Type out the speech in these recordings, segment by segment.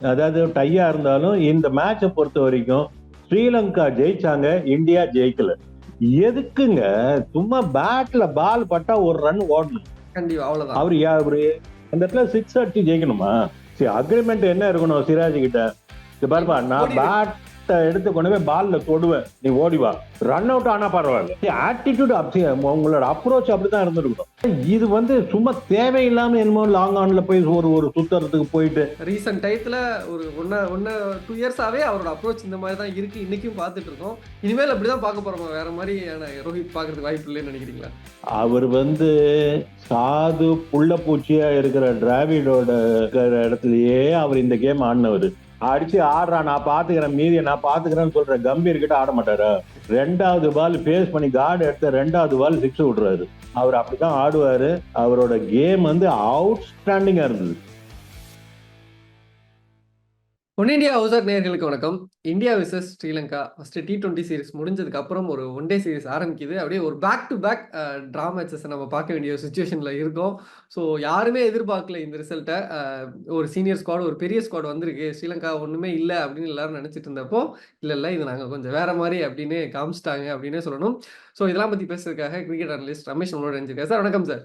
அதாவது டையா இருந்தாலும் இந்த மேட்சை பொறுத்த வரைக்கும் ஸ்ரீலங்கா ஜெயிச்சாங்க, இந்தியா ஜெயிக்கல. எதுக்குங்க? சும்மா பேட்ல பால் பட்டா ஒரு ரன் ஓடணும். கண்டிப்பா அவ்வளவுதான். அவரு அந்த இடத்துல சிக்ஸ் அடிச்சு ஜெயிக்கணுமா? சரி, அக்ரிமெண்ட் என்ன இருக்கணும் சிராஜ் கிட்ட? பாருப்பா, நான் பேட் எடுத்து கொண்டு போய் பால்ல தொடுவேன், நீ ஓடிவா, ரன் அவுட் ஆனா பரவாயில்ல. ஆட்டிடியூட் உங்களோட அப்ரோச் அப்படிதான் இருந்திருக்கணும். இது வந்து சும்மா தேவையில்லாம என்னமோ லாங் ஆன்ல போய் ஒரு சுத்தறதுக்கு போயிட்டு ரீசன்ட் டைத்துல ஒரு 2 இயர்ஸாவே அவரோட அப்ரோச் இந்த மாதிரி தான் இருக்கு. இன்னைக்கும் பார்த்துட்டு இருக்கோம். இனிமேல் அப்படிதான் பார்க்க போறோம். வேற மாதிரியான ரோஹித் பார்க்கறதுக்கு வாய்ப்பு இல்லைன்னு நினைக்கிறீங்களா? அவர் வந்து சாது புள்ள பூச்சியா இருக்கிற டிராவிடோட இடத்துலயே அவர் இந்த கேம் ஆடினவர். அடிச்சு ஆடுறா, நான் பாத்துக்கிறேன், மீதியை நான் பாத்துக்கிறேன்னு சொல்ற கம்பீர் கிட்ட ஆட மாட்டாரா? 2வது பால் பேஸ் பண்ணி கார்டு எடுத்த 2வது பால் சிக்ஸ் விடுறாரு. அவர் அப்படிதான் ஆடுவாரு. அவரோட கேம் வந்து அவுட்ஸ்டாண்டிங்கா இருந்தது. ஒன் இண்டியா ஹவுசர் நேயர்களுக்கு வணக்கம். India versus Sri Lanka first T20 series முடிஞ்சதுக்கு அப்புறம் ஒரு ஒன் டே சீரிஸ் ஆரம்பிக்குது. அப்படியே ஒரு back to back draw matches நம்ம பார்க்க வேண்டிய சுச்சுவேஷன்ல இருக்கோம். ஸோ யாருமே எதிர்பார்க்கல இந்த ரிசல்ட்டை. ஒரு சீனியர் ஸ்குவாட், ஒரு பெரிய ஸ்குவாட் வந்திருக்கு, ஸ்ரீலங்கா ஒன்றுமே இல்லை அப்படின்னு எல்லாரும் நினச்சிட்டு இருந்தப்போ, இல்லை இது நாங்கள் கொஞ்சம் வேற மாதிரி அப்படின்னு காமிச்சிட்டாங்க அப்படின்னே சொல்லணும். ஸோ இதெல்லாம் பற்றி பேசுறதுக்காக கிரிக்கெட் அனலிஸ்ட் ரமேஷ் நம்மளோட நினைச்சிருக்காரு. சார் வணக்கம் சார்.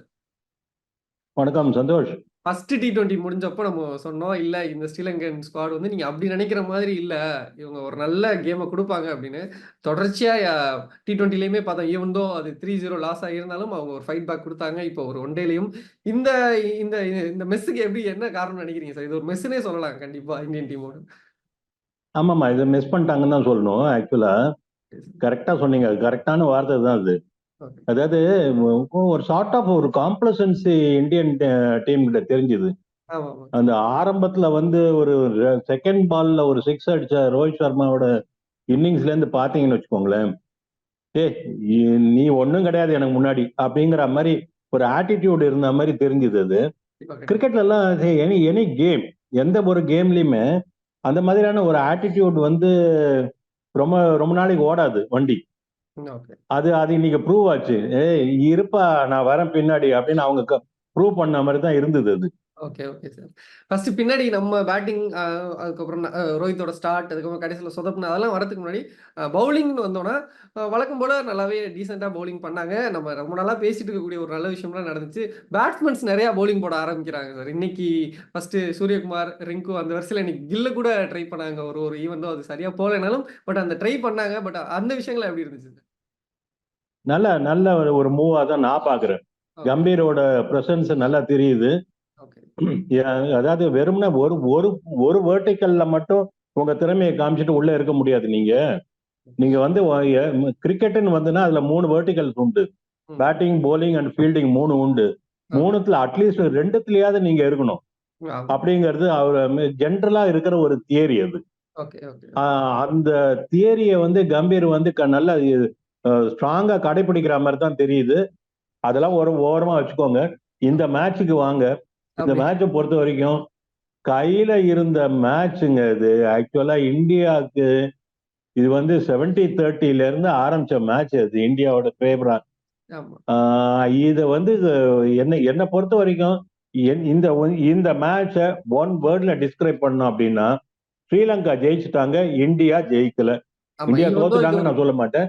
வணக்கம் சந்தோஷ். ஃபர்ஸ்ட் T20 முடிஞ்சப்போ நம்ம சொன்னோம், இல்லை இந்த ஸ்ரீலங்கன் ஸ்குவாட் வந்து நீங்கள் அப்படி நினைக்கிற மாதிரி இல்லை, இவங்க ஒரு நல்ல கேமை கொடுப்பாங்க அப்படின்னு. தொடர்ச்சியாக T20லையுமே பார்த்தோம். ஈவன் தோ அது 3-0 லாஸ் ஆகியிருந்தாலும் அவங்க ஒரு ஃபைட் பேக் கொடுத்தாங்க. இப்போ ஒரு ஒன் டேலையும் இந்த இந்த இந்த மெஸ்ஸுக்கு எப்படி என்ன காரணம் நினைக்கிறீங்க சார்? இது ஒரு மெஸ்ஸுனே சொல்லலாம் கண்டிப்பா இந்தியன் டீமோட. ஆமாம்மா, இதை மிஸ் பண்ணிட்டாங்கன்னு தான் சொல்லணும். ஆக்சுவலா கரெக்டா சொன்னீங்க. கரெக்டான வார்த்தை தான் அது. அதாவது ஒரு சார்ட் ஆஃப் ஒரு காம்ப்ளசன்சி இந்தியன் டீம் கிட்ட தெரிஞ்சுது. அந்த ஆரம்பத்துல வந்து ஒரு செகண்ட் பால்ல ஒரு சிக்ஸ் அடிச்ச ரோஹித் சர்மாவோட இன்னிங்ஸ்ல இருந்து பாத்தீங்கன்னு வச்சுக்கோங்களேன், நீ ஒன்னும் கிடையாது எனக்கு முன்னாடி அப்படிங்கிற மாதிரி ஒரு ஆட்டிடியூட் இருந்த மாதிரி தெரிஞ்சுது. அது கிரிக்கெட்ல எல்லாம் எனி கேம், எந்த ஒரு கேம்லயுமே அந்த மாதிரியான ஒரு ஆட்டிடியூட் வந்து ரொம்ப ரொம்ப நாளைக்கு ஓடாது வண்டி. அது இன்னைக்கு ப்ரூவ் ஆச்சு. இருப்பா, நான் வரேன் பின்னாடி அப்படின்னு அவங்க ப்ரூவ் பண்ண மாதிரி தான் இருந்தது அது. Okay sir. ஃபர்ஸ்ட் பின்னாடி நம்ம பேட்டிங், அதுக்கப்புறம் ரோஹித்தோட ஸ்டார்ட், அதுக்கப்புறம் கடைசியில் சொதப்புன அதெல்லாம் வரதுக்கு முன்னாடி பவுலிங்னு வந்தோன்னா வழக்கம் போல நல்லாவே டீசெண்டாக பவுலிங் பண்ணாங்க. நம்ம ரொம்ப நாளாக பேசிட்டு இருக்கக்கூடிய ஒரு நல்ல விஷயம்லாம் நடந்துச்சு. பேட்ஸ்மேன்ஸ் நிறையா பவுலிங் போட ஆரம்பிக்கிறாங்க சார். இன்னைக்கு ஃபர்ஸ்ட் சூரியகுமார், ரிங்கு, அந்த வரிசையில் இன்னைக்கு கில்ல கூட ட்ரை பண்ணாங்க. ஒரு ஈவெண்டோ அது சரியா போகலைனாலும் பட் அந்த ட்ரை பண்ணாங்க. பட் அந்த விஷயங்கள் எப்படி இருந்துச்சு? நல்ல ஒரு மூவா தான் நான் பாக்குறேன். கம்பீரோட பிரசன்ஸ் நல்லா தெரியுது. அதாவது வெறும்னா ஒரு ஒரு ஒரு வேர்டிக்கல்ல மட்டும் உங்க திறமையை காமிச்சிட்டு உள்ள இருக்க முடியாது. நீங்க வந்து கிரிக்கெட்னு வந்துன்னா அதுல 3 வேர்டிகல்ஸ் உண்டு. பேட்டிங், போலிங் அண்ட் ஃபீல்டிங் 3 உண்டு. 3த்துல அட்லீஸ்ட் 2த்துலயாவது நீங்க இருக்கணும் அப்படிங்கிறது அவர் ஜென்ரலா இருக்கிற ஒரு தியரி. அது அந்த தியரியை வந்து கம்பீர் வந்து நல்லா ஸ்ட்ராங்கா கடைபிடிக்கிற மாதிரி தான் தெரியுது. அதெல்லாம் ஒரு ஓரமா வச்சுக்கோங்க. இந்த மேட்சுக்கு வாங்க. இந்த மேட்சை பொறுத்த வரைக்கும் கையில இருந்த மேட்சுங்க இது. ஆக்சுவலா இந்தியாவுக்கு இது வந்து 70-30 இருந்து ஆரம்பிச்ச மேட்ச். அது இந்தியாவோட ஃபேவரா. இத வந்து என்ன பொறுத்த வரைக்கும் இந்த மேட்சை ஒன் வேர்ட்ல டிஸ்கிரைப் பண்ணோம் அப்படின்னா, ஸ்ரீலங்கா ஜெயிச்சுட்டாங்க, இந்தியா ஜெயிக்கல. இந்தியா தோத்துட்டாங்க நான் சொல்ல மாட்டேன்,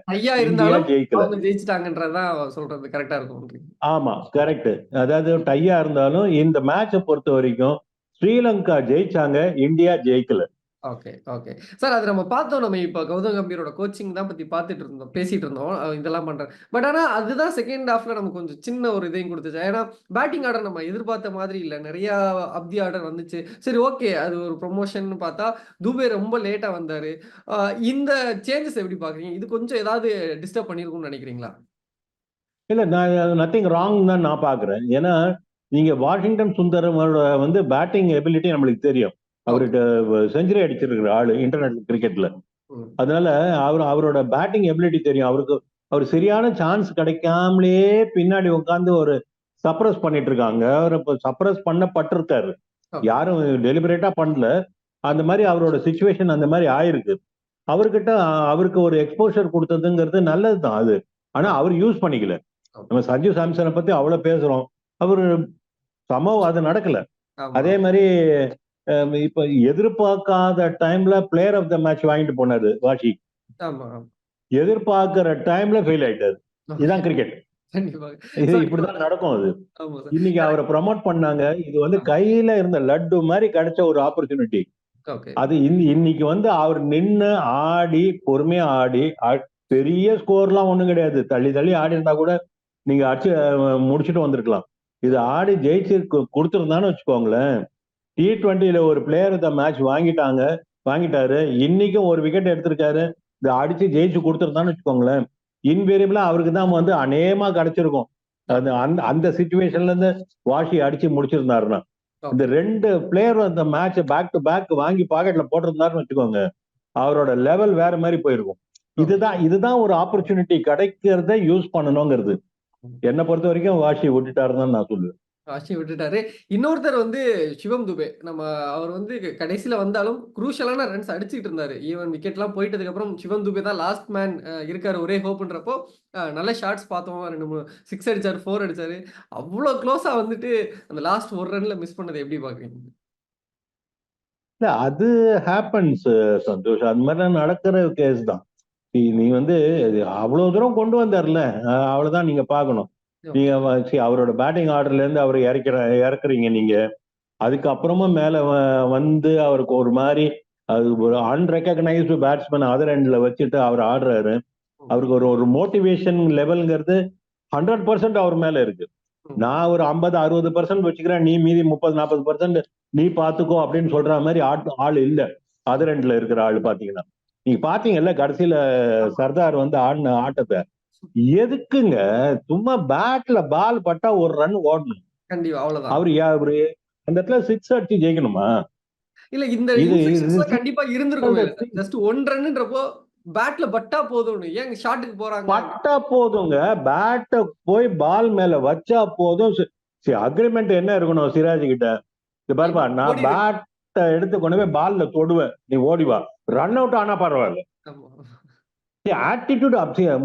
இந்தியா ஜெயிக்கல. ஜெயிச்சிட்டாங்கன்றதான் சொல்றது கரெக்டா இருக்கும். ஆமா, கரெக்ட். அதாவது டையா இருந்தாலும் இந்த மேட்சை பொறுத்த வரைக்கும் ஸ்ரீலங்கா ஜெயிச்சாங்க, இந்தியா ஜெயிக்கல. ஓகே சார், அது நம்ம பார்த்தோம். நம்ம இப்போ கௌதம் கம்பீரோட கோச்சிங் தான் பத்தி பேசிட்டு இருந்தோம். இதெல்லாம் பண்றேன். பட் ஆனா அதுதான் செகண்ட் ஹாஃப்ல நமக்கு கொஞ்சம் சின்ன ஒரு இதையும் கொடுத்துச்சு. ஏன்னா பேட்டிங் ஆர்டர் நம்ம எதிர்பார்த்த மாதிரி இல்லை. நிறைய அப்தி ஆர்டர் வந்துச்சு. சரி, ஓகே, அது ஒரு ப்ரொமோஷன் பார்த்தா துபே ரொம்ப லேட்டா வந்தாரு. இந்த சேஞ்சஸ் எப்படி பாக்குறீங்க? இது கொஞ்சம் ஏதாவது டிஸ்டர்ப் பண்ணிருக்கும்னு நினைக்கிறீங்களா? இல்ல, நான் நத்திங் ராங் தான் நான் பாக்குறேன். ஏன்னா நீங்க வாஷிங்டன் சுந்தரமோட வந்து பேட்டிங் எபிலிட்டி நம்மளுக்கு தெரியும். அவர்கிட்ட செஞ்சுரி அடிச்சிருக்கிற ஆளு இன்டர்நேஷனல் கிரிக்கெட்ல. அதனால அவரோட பேட்டிங் எபிலிட்டி தெரியும். அவர் சரியான சான்ஸ் கிடைக்காமலே பின்னாடி உட்காந்து ஒரு சப்ரஸ் பண்ணிட்டு இருக்காங்க. அவர் இப்ப சப்ரஸ் பண்ணப்பட்டிருக்காரு, யாரும் டெலிபரேட்டா பண்ணல. அந்த மாதிரி அவரோட சிச்சுவேஷன் அந்த மாதிரி ஆயிருக்கு. அவருக்கு ஒரு எக்ஸ்போஷர் கொடுத்ததுங்கிறது நல்லதுதான் அது. ஆனா அவர் யூஸ் பண்ணிக்கல. நம்ம சஞ்சு சாம்சனை பத்தி அவ்வளவு பேசுறோம், அவரு சம்பவம் அது நடக்கல. அதே மாதிரி இப்ப எதிர்பார்க்காத டைம்ல பிளேயர் ஆஃப் த மேட்ச் வாங்கிட்டு போனாரு வாஷி. ஆமா. எதிர்பார்க்கிற டைம்ல ஃபெயில் ஆயிட்டாரு. ஓகே. இதுதான் கிரிக்கெட். கண்டிப்பா. இது ஸோ இப்படிதான் நடக்கும். அது ஆமா சார். இன்னைக்கு அவரை ப்ரமோட் பண்ணாங்க. இது வந்து ஆ. கையில இருந்த லட்டு மாதிரி கிடைச்ச ஒரு ஆப்பர்ச்சுனிட்டி. ஓகே. அது இன்னைக்கு வந்து அவர் நின்னு ஆடி பொறுமையா ஆடி பெரிய ஸ்கோர்லாம் ஒண்ணும் கிடையாது. தள்ளி தள்ளி ஆடி இருந்தா கூட நீங்க அடிச்சு முடிச்சுட்டு வந்திருக்கலாம். இது ஆடி ஜெயிச்சு கொடுத்துருந்தான்னு வச்சுக்கோங்களேன். T20ல ஒரு பிளேயர் இந்த மேட்ச் வாங்கிட்டாரு. இன்னைக்கும் ஒரு விக்கெட் எடுத்திருக்காரு. இதை அடிச்சு ஜெயிச்சு கொடுத்துருந்தான்னு வச்சுக்கோங்களேன். இன்வேரியபிளா அவருக்கு தான் வந்து அநேகமா கிடைச்சிருக்கும். அந்த அந்த அந்த சிச்சுவேஷன்ல இருந்து வாஷி அடிச்சு முடிச்சிருந்தாருன்னா, இந்த ஓகே. 2 பிளேயர் அந்த மேட்ச் பேக் டு பேக் வாங்கி பாக்கெட்ல போட்டிருந்தாருன்னு வச்சுக்கோங்க, அவரோட லெவல் வேற மாதிரி போயிருக்கும். ஓகே. இதுதான் ஒரு ஆப்பர்ச்சுனிட்டி கிடைக்கிறத யூஸ் பண்ணணுங்கிறது. என்னை பொறுத்த வரைக்கும் வாஷி விட்டுட்டாருன்னு தான் நான் சொல்லுவேன். வாஷி விட்டுட்டாரு. இன்னொருத்தர் வந்து சிவம் துபே. அவர் வந்து கடைசியில வந்தாலும் குரூஷியலான ரன்ஸ் அடிச்சுட்டு இருந்தாரு. ஈவன் விக்கெட்லாம் போயிட்டதுக்கு அப்புறம் சிவம் துபே தான் லாஸ்ட் மேன் இருக்காரு ஒரே ஹோப்ன்றப்போ நல்ல ஷாட்ஸ் பார்த்தோம். 2, 3 6 அடிச்சாரு, 4 அடிச்சாரு. அவ்வளோ க்ளோஸா வந்துட்டு அந்த லாஸ்ட் ஒரு ரன்ல மிஸ் பண்ணதை எப்படி பாக்குறீங்க? இல்ல அது ஹேப்பன்ஸ் சந்தோஷ். அது மாதிரிலாம் நடக்கிற கேஸ் தான். நீ வந்து அவ்வளவு தூரம் கொண்டு வந்தார்ல, அவ்வளவுதான் நீங்க பாக்கணும். நீங்க அவரோட பேட்டிங் ஆர்டர்ல இருந்து அவர் இறக்குறீங்க நீங்க. அதுக்கப்புறமா மேல வந்து அவருக்கு ஒரு மாதிரி அது ஒரு அன்ரெகனைஸ்டு பேட்ஸ்மேன் அதர் எண்ட்ல வச்சுட்டு அவர் ஆடுறாரு. அவருக்கு ஒரு மோட்டிவேஷன் லெவல்ங்கிறது 100% அவர் மேல இருக்கு. நான் ஒரு 50-60% வச்சுக்கிறேன், நீ மீதி 30-40% நீ பாத்துக்கோ அப்படின்னு சொல்ற மாதிரி ஆள் இல்ல. அதர் எண்ட்ல இருக்கிற ஆள் பாத்தீங்கன்னா, நீங்க பாத்தீங்கல்ல கடைசியில சர்தார் வந்து ஆடின ஆட்டத்தை. எதுக்குங்க சும்மா பேட்ல பால் பட்டா ஒரு ரன் ஓடணும். கண்டிப்பா அவ்வளவுதான். அவரு அந்த இடத்துல 6 அடிச்சு ஜெயிக்கணுமா? இல்ல இந்த இன்ஸ்ட்ரக்ஷன்ஸ்லாம் கண்டிப்பா இருந்திருக்குமே. ஜஸ்ட் 1 ரன்ன்றப்போ பேட்ல பட்டா போதும்னு. ஏன் ஷாட்டுக்கு போறாங்க? பட்டா போதுங்க. பேட்ட போய் பால் மேல வச்சா போதும். அக்ரிமெண்ட் என்ன இருக்கணும் சிராஜ் கிட்ட? பாருப்பா, நான் பேட்டை எடுத்து கொண்டு போய் பால்ல தொடுவேன், நீ ஓடிவா. ரன் அவுட் ஆனா பரவாயில்ல. ஆட்டிடியூட்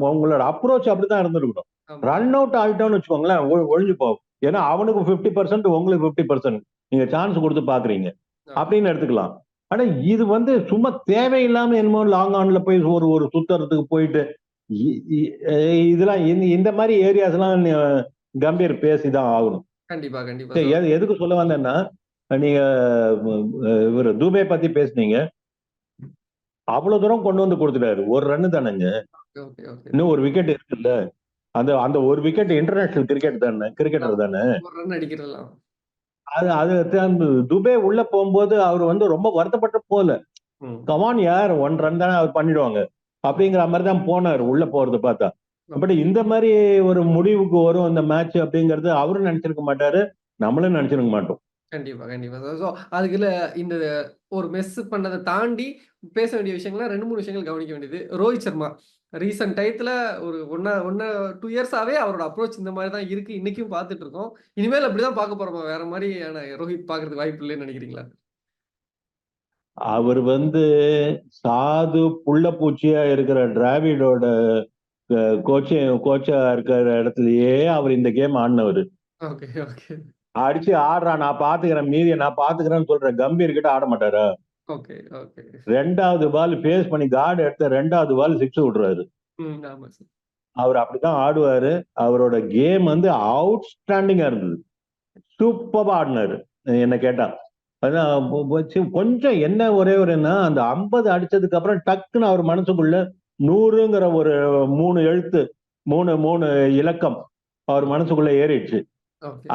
உங்களோட அப்ரோச் அப்படிதான் இருந்திருக்கணும். ரன் அவுட் ஆகிட்டோம்னு வச்சுக்கோங்களேன், ஒழிஞ்சு போகும். ஏன்னா அவனுக்கு 50%, உங்களுக்கு 50%. நீங்க சான்ஸ் கொடுத்து பாக்குறீங்க அப்படின்னு எடுத்துக்கலாம். ஆனா இது வந்து சும்மா தேவையில்லாம என்னமோ லாங் ஆன்ல போய் ஒரு சுத்துறதுக்கு போயிட்டு இதெல்லாம் இந்த மாதிரி ஏரியாஸ் எல்லாம் கம்பீர் பேசிதான் ஆகணும். கண்டிப்பா கண்டிப்பா. எதுக்கு சொல்ல வந்தேன்னா, நீங்க இவர் துபே பத்தி பேசுனீங்க. அவ்வளவு தூரம் கொண்டு வந்து கொடுத்துட்டாரு. ஒரு ரன்னு தானேங்க, இன்னும் ஒரு விக்கெட் இருக்குல்ல. அந்த ஒரு விக்கெட் இன்டர்நேஷனல் கிரிக்கெட்டர் தானே. அது துபே உள்ள போகும்போது அவர் வந்து ரொம்ப வருத்தப்பட்ட போல. கமான் யார், 1 ரன் தானே அவர் பண்ணிடுவாங்க அப்படிங்கிற மாதிரி தான் போனார் உள்ள போறது பார்த்தா. பட் இந்த மாதிரி ஒரு முடிவுக்கு வரும் இந்த மேட்ச் அப்படிங்கறது அவரும் நினைச்சிருக்க மாட்டாரு, நம்மளும் நினைச்சிருக்க மாட்டோம். கண்டிப்பா கண்டிப்பா. ஸோ அதுக்குள்ள இந்த ஒரு மெஸ் பண்ணதை தாண்டி பேச வேண்டிய விஷயங்கள்லாம் 2, 3 விஷயங்கள் கவனிக்க வேண்டியது. ரோஹித் சர்மா ரீசன்ட் டயத்துல ஒரு 2 இயர்ஸாவே அவரோட அப்ரோச் இந்த மாதிரி தான் இருக்கு. இன்னைக்கும் பார்த்துட்டு இருக்கோம். இனிமேல் அப்படிதான் பார்க்க போறோமா? வேற மாதிரியான ரோஹித் பார்க்கறதுக்கு வாய்ப்பு இல்லைன்னு நினைக்கிறீங்களா? அவர் வந்து சாது புள்ள பூச்சியா இருக்கிற டிராவிடோட கோச்சா இருக்கிற இடத்துலயே அவர் இந்த கேம் ஆடினவர். அடிச்சு ஆடுறான், நான் பாத்துக்கிறேன், மீதியை நான் பாத்துக்கிறேன்னு சொல்ற கம்பீர் கிட்ட ஆட மாட்டாரா? 2வது பால் பேஸ் பண்ணி கார்டு எடுத்த 2வது பால் 6 விடுறாரு. அவர் அப்படிதான் ஆடுவாரு. அவரோட கேம் வந்து அவுட்ஸ்டாண்டிங்கா இருந்தது. சூப்பரா ஆடினாரு என்ன கேட்டா. கொஞ்சம் என்ன ஒரே ஒருன்னா, அந்த 50 அடிச்சதுக்கு அப்புறம் டக்குன்னு அவர் மனசுக்குள்ள 100ங்கிற ஒரு 3 எழுத்து 3 இலக்கம் அவர் மனசுக்குள்ள ஏறிடுச்சு.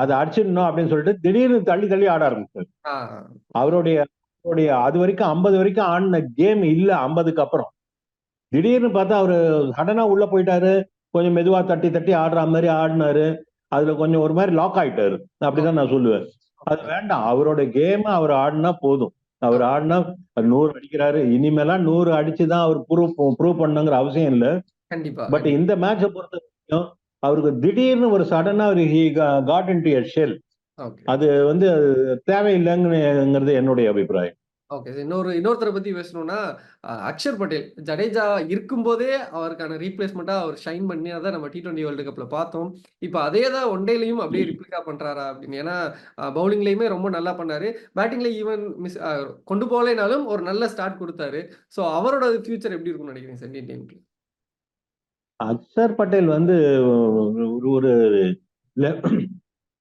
அதை அடிச்சிடணும் அப்படின்னு சொல்லிட்டு திடீர்னு தள்ளி தள்ளி ஆட ஆரம்பிச்சாரு. அவருடைய அது வரைக்கும் 50 வரைக்கும் ஆடின கேம் இல்ல. 50க்கு அப்புறம் திடீர்னு பார்த்தா அவரு சடனா உள்ள போயிட்டாரு. கொஞ்சம் மெதுவா தட்டி தட்டி ஆடுற மாதிரி ஆடினாரு. அதுல கொஞ்சம் ஒரு மாதிரி லாக் ஆயிட்டாரு. அப்படிதான் நான் சொல்லுவேன். அது வேண்டாம். அவரோட கேம் அவர் ஆடினா போதும். அவர் ஆடினா 100 அடிக்கிறாரு. இனிமேலாம் 100 அடிச்சுதான் அவர் ப்ரூவ் பண்ணுங்கிற அவசியம் இல்லை. பட் இந்த மேட்சை பொறுத்த வரைக்கும் அவருக்கு திடீர்னு ஒரு சடனா ஒரு காட் இன்டு எ ஷெல். அது வந்து தேவையில்லைங்கிறது என்னுடைய அபிப்பிராயம். ஓகே. இன்னொருத்தர பத்தி பேசணும்னா, அக்ஷர் பட்டேல். ஜடேஜா இருக்கும்போதே அவருக்கான ரீப்ளேஸ்மெண்ட்டா அவர் ஷைன் பண்ணி அத நம்ம T20 வேர்ல்டு கப்ல பார்த்தோம். இப்ப அதே தான் ஒன் டேலயும் அப்படியே ரிப்ளிகா பண்றாரா அப்படின்னு. ஏன்னா பவுலிங்லயுமே ரொம்ப நல்லா பண்ணாரு. பேட்டிங்ல ஈவன் கொண்டு போகலைனாலும் ஒரு நல்ல ஸ்டார்ட் குடுத்தாரு. ஸோ அவரோட ஃபியூச்சர் எப்படி இருக்கும்னு நினைக்கிறீங்க சார் இந்தியன் டீமுக்கு? அக்ஷர் பட்டேல் வந்து ஒரு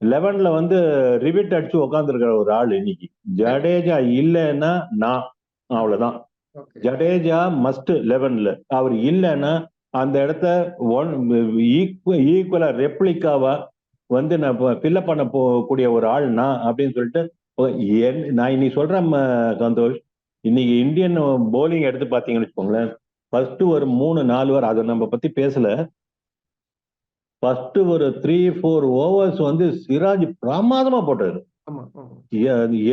11ல வந்து ரிவிட் அடிச்சு உட்காந்துருக்கிற ஒரு ஆள் இன்னைக்கு. ஜடேஜா இல்லைன்னா நான் அவ்வளவுதான். ஓகே. ஜடேஜா மஸ்ட் 11ல. அவர் இல்லைன்னா அந்த இடத்த ஈக்குவலா ரெப்ளிகாவா வந்து நான் ஃபில்அப் பண்ண போகக்கூடிய ஒரு ஆள் நான் அப்படின்னு சொல்லிட்டு நான் இன்னைக்கு சொல்றேன் சந்தோஷ். இன்னைக்கு இந்தியன் போலிங் எடுத்து பாத்தீங்கன்னு வச்சுக்கோங்களேன். ஃபர்ஸ்ட் ஒரு 3-4 ஓவர் அதை நம்ம பத்தி பேசல. ஃபர்ஸ்ட் ஒரு 3-4 ஓவர்ஸ் வந்து சிராஜ் பிரமாதமா போட்டாரு. ஆமா, ஆமா.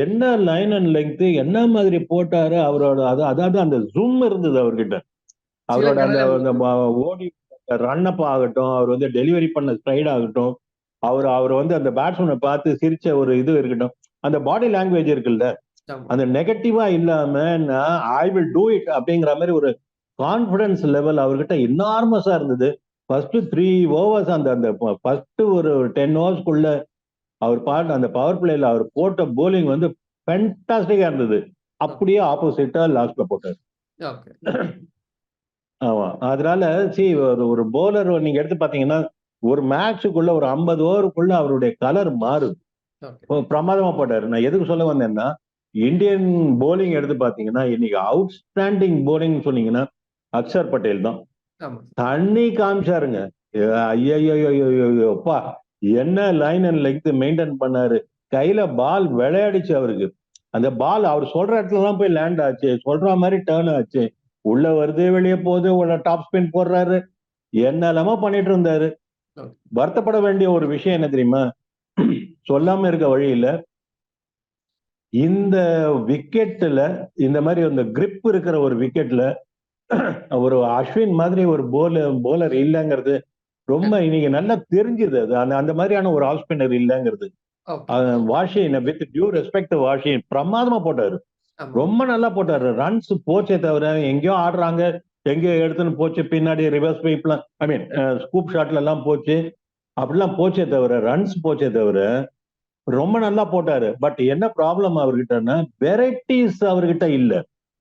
என்ன லைன் அண்ட் லெங்த் என்ன மாதிரி போட்டாரு அவரோட. அதாவது அந்த ஜூம் இருந்தது அவர்கிட்ட. அவரோட அந்த ஓடி ரன் அப் ஆகட்டும், அவர் வந்து டெலிவரி பண்ண ஸ்ட்ரைட் ஆகட்டும், அவர் வந்து அந்த பேட்ஸ்மேனை பார்த்து சிரிச்ச ஒரு இது இருக்கட்டும், அந்த பாடி லாங்குவேஜ் இருக்குல்ல, ஆமா. அந்த நெகட்டிவா இல்லாம ஐ வில் டூ இட் அப்படிங்கிற மாதிரி ஒரு கான்பிடன்ஸ் லெவல் அவர்கிட்ட என்னார்மஸா இருந்தது. ஃபர்ஸ்ட் 3 ஓவர்ஸ் அந்த ஃபர்ஸ்ட் ஒரு 10 ஓவர்ஸ்க்குள்ள அவர் பாட்டு அந்த பவர் பிளேல அவர் போட்ட போலிங் வந்து ஃபென்டாஸ்டிக்கா இருந்தது. அப்படியே ஆப்போசிட்டா லாஸ்ட்ல போட்டார். ஓகே. ஆமா. அதனால ஒரு போலர் நீங்க எடுத்து பாத்தீங்கன்னா ஒரு மேட்சுக்குள்ள ஒரு 50 ஓவருக்குள்ள அவருடைய கலர் மாறுது. ஓகே. பிரமாதமா போட்டாரு. நான் எதுக்கு சொல்ல வந்தேன்னா, இந்தியன் போலிங் எடுத்து பாத்தீங்கன்னா இன்னைக்கு அவுட்ஸ்டாண்டிங் போலிங் சொன்னீங்கன்னா அக்ஷர் பட்டேல் தான். ஆமா. தண்ணி காமிச்சாருங்க. ஐயப்பா, என்ன லைன் அண்ட் லெங்த் மெயின்டைன் பண்ணாரு. கையில பால் விளையாடிச்சு அவருக்கு. அந்த பால் அவர் சொல்ற இடத்துல தான் போய் லேண்ட் ஆச்சு. சொல்ற மாதிரி டேர்ன் ஆச்சு. உள்ள வருது, வெளியே போகுது, உள்ள டாப் ஸ்பின் போடுறாரு, என்னெல்லாமோ பண்ணிட்டு இருந்தாரு. ஓகே. வருத்தப்பட வேண்டிய ஒரு விஷயம் என்ன தெரியுமா? சொல்லாம இருக்க வழியில இந்த விக்கெட்ல இந்த மாதிரி அந்த கிரிப் இருக்கிற ஒரு விக்கெட்ல ஒரு அஸ்வின் மாதிரி ஒரு போலர் இல்லைங்கிறது ரொம்ப இன்னைக்கு நல்லா தெரிஞ்சுது. அது அந்த மாதிரியான ஒரு ஆஃப் ஸ்பின்னர் இல்லைங்கிறது. ஓகே. வாஷின் வித் டியூ ரெஸ்பெக்ட் வாஷின் பிரமாதமா போட்டாரு. ஆமா. ரொம்ப நல்லா போட்டாரு. ரன்ஸ் போச்சே தவிர எங்கேயோ ஆடுறாங்க, எங்கேயோ எடுத்துன்னு போச்சு, பின்னாடி ரிவர்ஸ் ஸ்வீப்லாம் ஐ மீன் ஸ்கூப் ஷாட்ல எல்லாம் போச்சு, அப்படிலாம் போச்சே தவிர ரன்ஸ் போச்சே தவிர ரொம்ப நல்லா போட்டாரு. பட் என்ன ப்ராப்ளம் அவர்கிட்டன்னா வெரைட்டிஸ் அவர்கிட்ட இல்ல.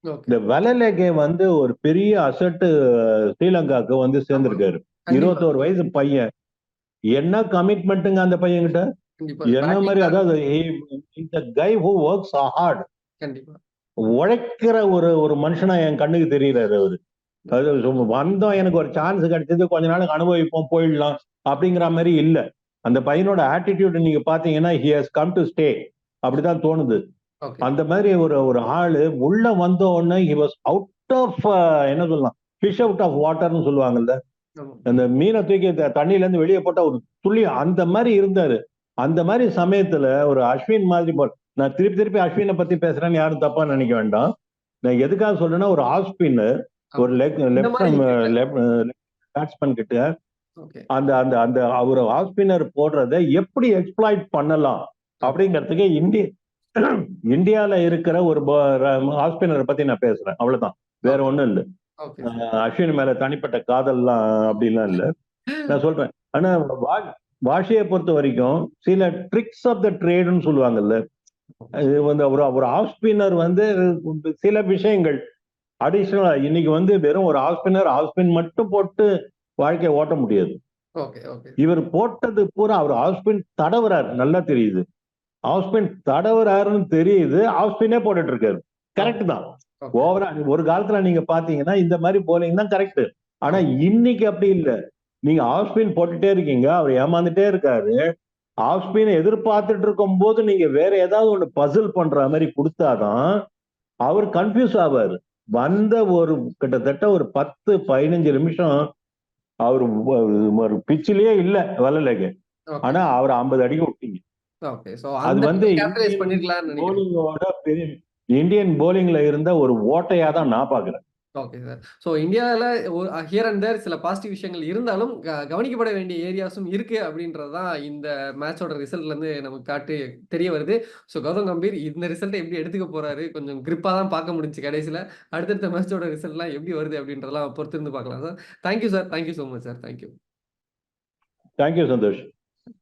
ஓகே. இந்த வலலேகே வந்து ஒரு பெரிய அசட்டு ஸ்ரீலங்காவுக்கு வந்து சேர்ந்திருக்காரு. கண்டிப்பா. 21 வயசு பையன். என்ன கமிட்மெண்ட்டுங்க அந்த பையன்கிட்ட. கண்டிப்பா. என்ன மாதிரி, அதாவது இந்த கை ஹூ ஒர்க்ஸ் ஹார்ட். கண்டிப்பா. உழைக்கிற ஒரு மனுஷனா என் கண்ணுக்கு தெரியறாரு அவரு. அது வந்தோம், எனக்கு ஒரு சான்ஸ் கிடைச்சது, கொஞ்ச நாளுக்கு அனுபவிப்போம், போயிடலாம் அப்படிங்கிற மாதிரி இல்ல. அந்த பையனோட ஆட்டிடியூட் நீங்க பாத்தீங்கன்னா he has come to stay அப்படிதான் தோணுது. ஓகே. அந்த மாதிரி ஒரு ஆளு உள்ள வந்த உடனே he was out of என்ன சொல்லலாம், ஃபிஷ் அவுட் ஆஃப் வாட்டர்னு சொல்லுவாங்கல்ல, ஆமா. அந்த மீனை தூக்கி தண்ணியில இருந்து வெளியே போட்டா ஒரு துளி அந்த மாதிரி இருந்தாரு. அந்த மாதிரி சமயத்துல ஒரு அஸ்வின் மாதிரி நான் திருப்பி அஸ்வினை பத்தி பேசுறேன்னு யாரும் தப்பா நினைக்க வேண்டாம். நான் எதுக்காக சொல்றேன்னா, ஒரு ஆஃப் ஸ்பின்னர் ஒரு இந்த மாதிரி லெஃப்ட் பேட்ஸ்மேன் கிட்ட ஓகே. அந்த அந்த அந்த ஒரு ஆஃப் ஸ்பின்னர் போடுறதை எப்படி எக்ஸ்ப்ளாய்ட் பண்ணலாம் அப்படிங்கிறதுக்கு இந்தியால இருக்கிற ஒரு ஆஃப் ஸ்பின்னரை பத்தி நான் பேசுறேன், அவ்வளவுதான். வேற ஒண்ணும் இல்லை. ஓகே. அஸ்வின் மேல தனிப்பட்ட காதல்லாம் அப்படிலாம் இல்லை. நான் சொல்றேன். ஆனா வாஷியை பொறுத்த வரைக்கும் சில ட்ரிக்ஸ் ஆஃப் த ட்ரேடுன்னு சொல்லுவாங்கல்ல, இது வந்து ஒரு ஆஃப் ஸ்பின்னர் வந்து சில விஷயங்கள் அடிஷனலா இன்னைக்கு வந்து வெறும் ஒரு ஆஃப் ஸ்பின் மட்டும் போட்டு வாழ்க்கையை ஓட்ட முடியாது. ஓகே. ஓகே. இவர் போட்டது பூரா அவர் ஆஃப் ஸ்பின் தடவுறாரு, நல்லா தெரியுது. ஆஃப் ஸ்பின் தடவுறாருன்னு தெரியுது, ஆஃப் ஸ்பின்னே போட்டுட்டு இருக்காரு. கரெக்ட் தான். ஓவரா ஒரு காலத்துல நீங்க பாத்தீங்கன்னா இந்த மாதிரி போலிங் தான் கரெக்ட். ஆனா இன்னைக்கு அப்படி இல்ல. நீங்க ஆஃப் ஸ்பின் போட்டுட்டே இருக்கீங்க, அவர் ஏமாந்துட்டே இருக்காரு. ஆஃப் ஸ்பின் எதிர்பார்த்துட்டு இருக்கும் போது நீங்க வேற ஏதாவது ஒண்ணு பசில் பண்ற மாதிரி கொடுத்தாதான் அவர் கன்ஃபியூஸ் ஆவாரு. வந்த ஒரு கிட்டத்தட்ட ஒரு 10-15 நிமிஷம் அவர் ஒரு பிச்சிலேயே இல்ல வலலேகே. ஆனா அவர் 50 அடிக்க விட்டீங்க. அது வந்து இந்தியன் போலிங்கோட இருந்த ஒரு ஓட்டையா தான் நான் பாக்குறேன். Okay sir. ஸோ இந்தியால ஹியர் அண்ட் தேர் சில பாசிட்டிவ் விஷயங்கள் இருந்தாலும், கவனிக்கப்பட வேண்டிய ஏரியாஸும் இருக்கு அப்படின்றது தான் இந்த மேட்சோட ரிசல்ட்லேருந்து நமக்கு தெரிய வருது. ஸோ கௌதம் கம்பீர் இந்த ரிசல்ட்டை எப்படி எடுத்துக்க போறாரு, கொஞ்சம் கிரிப்பா தான் பார்க்க முடிஞ்சுச்சு கடைசியில. அடுத்தடுத்த மேட்சோட ரிசல்ட்லாம் எப்படி வருது அப்படின்றதெல்லாம் பொறுத்திருந்து பார்க்கலாம் sir. Thank you sir. Thank you so much sir. Thank you. Thank you Santhosh.